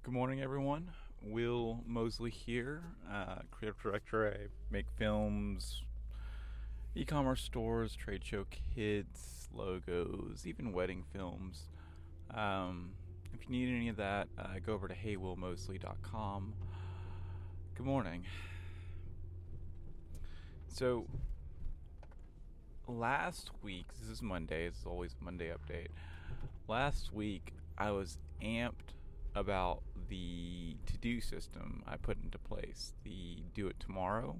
Good morning, everyone. Will Mosley here, creative director. I make films, e-commerce stores, trade show kits, logos, even wedding films. Um, if you need any of that, go over to heywillmosley.com. Good morning. So last week, this is Monday. This is always a Monday update. Last week, I was amped about the to-do system I put into place, the do it tomorrow.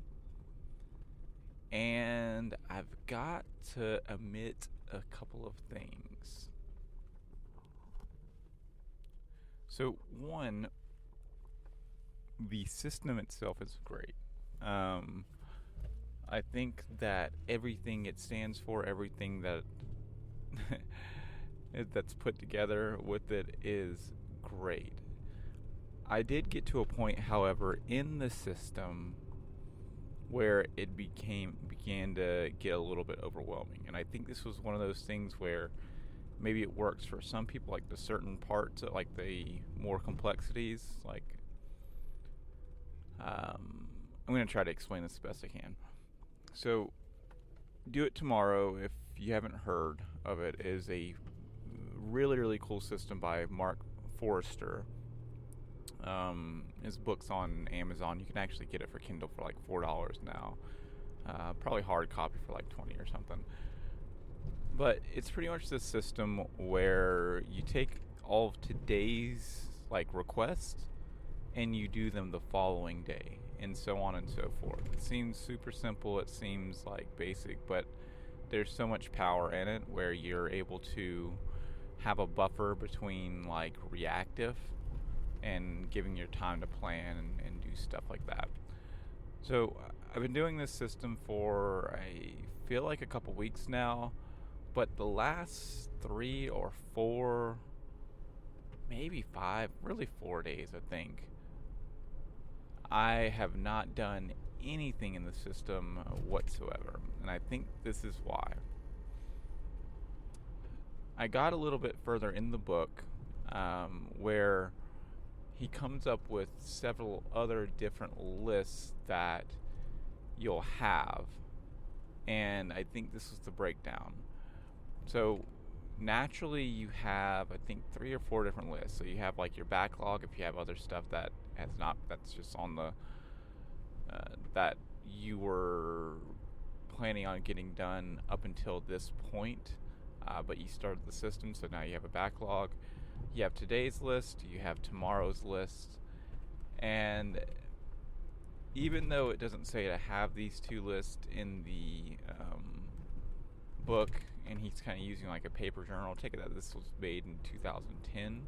And I've got to admit a couple of things. So, one, the system itself is great. Um, I think that everything it stands for, everything that that's put together with it is great. I did get to a point, however, in the system where it began to get a little bit overwhelming, and I think this was one of those things where maybe it works for some people, like the certain parts, like the more complexities. Like, I'm going to try to explain this the best I can. So, Do It Tomorrow, if you haven't heard of it, is a really, really cool system by Mark Forrester. His book's on Amazon. You can actually get it for Kindle for like $4 now. Probably hard copy for like 20 or something. But it's pretty much this system where you take all of today's like requests and you do them the following day, and so on and so forth. It seems super simple. It seems like basic, but there's so much power in it where you're able to have a buffer between like reactive and giving your time to plan and do stuff like that. So I've been doing this system for I feel like a couple weeks now, but the last 3 or 4, maybe 5, really 4 days, I think, I have not done anything in the system whatsoever, and I think this is why. I got a little bit further in the book where he comes up with several other different lists that you'll have, and I think this is the breakdown. So naturally you have, I think, 3 or 4 different lists. So you have like your backlog, if you have other stuff that has not, that's just on the that you were planning on getting done up until this point, but you started the system, so now you have a backlog. You have today's list, you have tomorrow's list, and even though it doesn't say to have these two lists in the book, and he's kind of using like a paper journal, take it that this was made in 2010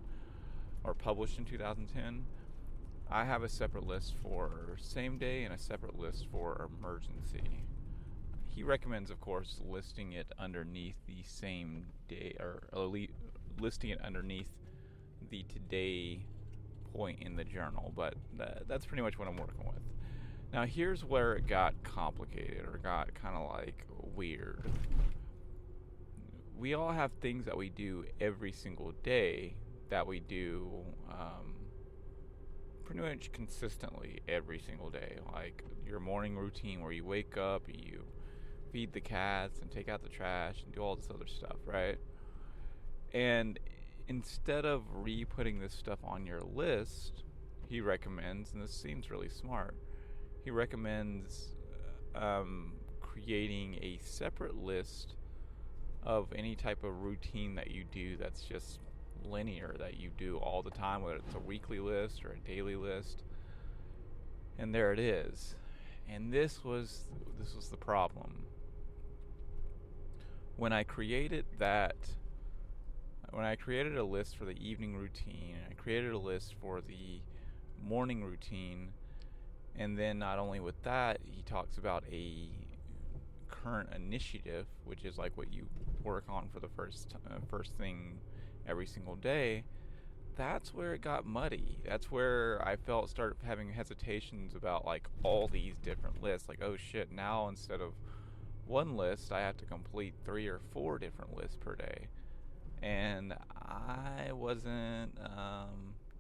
or published in 2010. I have a separate list for same day and a separate list for emergency. He recommends, of course, listing it underneath the same day, or listing it underneath the today point in the journal, but that's pretty much what I'm working with. Now, here's where it got complicated, or got kind of like weird. We all have things that we do every single day that we do pretty much consistently every single day. Like your morning routine where you wake up, you feed the cats and take out the trash and do all this other stuff, right? And instead of re-putting this stuff on your list, he recommends, and this seems really smart, he recommends creating a separate list of any type of routine that you do that's just linear, that you do all the time, whether it's a weekly list or a daily list. And there it is. And this was the problem. When I created a list for the evening routine, I created a list for the morning routine, and then not only with that, he talks about a current initiative, which is like what you work on for the first thing every single day. That's where it got muddy. That's where I started having hesitations about like all these different lists. Like, oh shit, now instead of one list, I have to complete 3 or 4 different lists per day. And I wasn't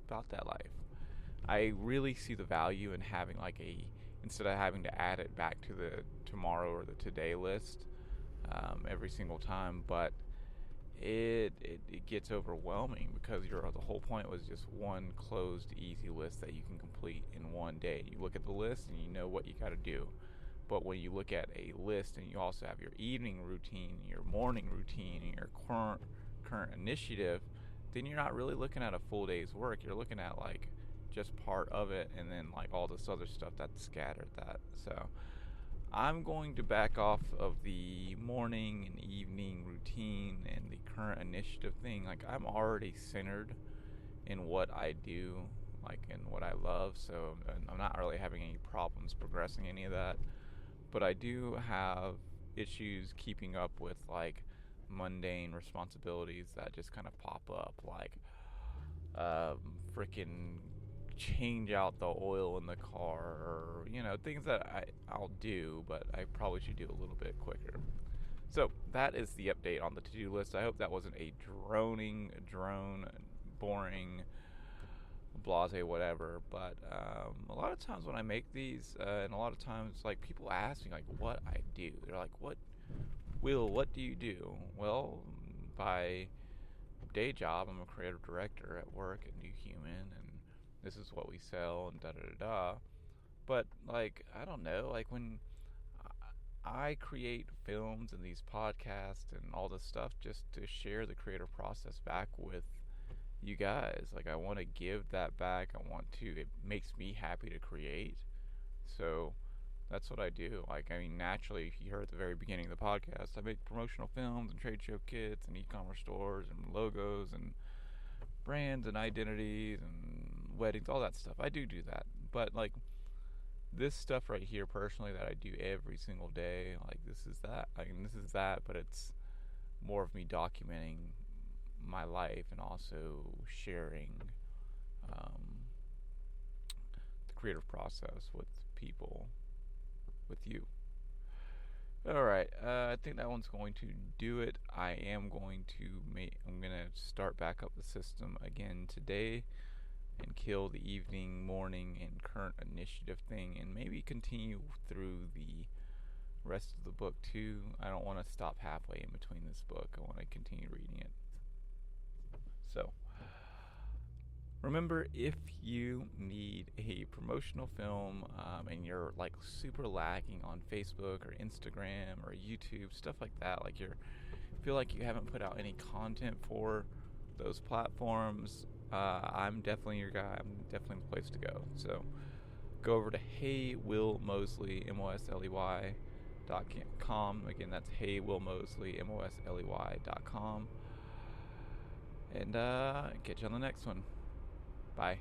about that life. I really see the value in having like instead of having to add it back to the tomorrow or the today list every single time. But it gets overwhelming because the whole point was just one closed easy list that you can complete in one day. You look at the list and you know what you got to do. But when you look at a list and you also have your evening routine, your morning routine, and your current initiative, then you're not really looking at a full day's work. You're looking at like just part of it, and then like all this other stuff that's scattered that. So I'm going to back off of the morning and evening routine and the current initiative thing. Like, I'm already centered in what I do, like in what I love, so I'm not really having any problems progressing any of that. But I do have issues keeping up with like mundane responsibilities that just kind of pop up, like freaking change out the oil in the car, or things that I'll do, but I probably should do a little bit quicker. So that is the update on the to-do list. I hope that wasn't a drone, boring, blase, whatever. But a lot of times when I make these, and a lot of times like people ask me like what I do. They're like, what do you do? Well, by day job, I'm a creative director at work at New Human, and this is what we sell, and da da da da. But like, I don't know, like when I create films and these podcasts and all this stuff just to share the creative process back with you guys. Like, I want to give that back. It makes me happy to create. So that's what I do. Like, I mean, naturally, if you heard at the very beginning of the podcast, I make promotional films and trade show kits and e-commerce stores and logos and brands and identities and weddings, all that stuff. I do that. But like, this stuff right here personally that I do every single day, like this is that, but it's more of me documenting my life and also sharing the creative process with people, with you. Alright, I think that one's going to do it. I'm going to start back up the system again today and kill the evening, morning, and current initiative thing, and maybe continue through the rest of the book too. I don't want to stop halfway in between this book. I want to continue reading it. So, remember, if you need a promotional film and you're like super lacking on Facebook or Instagram or YouTube, stuff like that, like you feel like you haven't put out any content for those platforms, I'm definitely your guy. I'm definitely the place to go. So go over to HeyWillMosley, MOSLEY.com. Again, that's HeyWillMosley, MOSLEY.com. And catch you on the next one. Bye.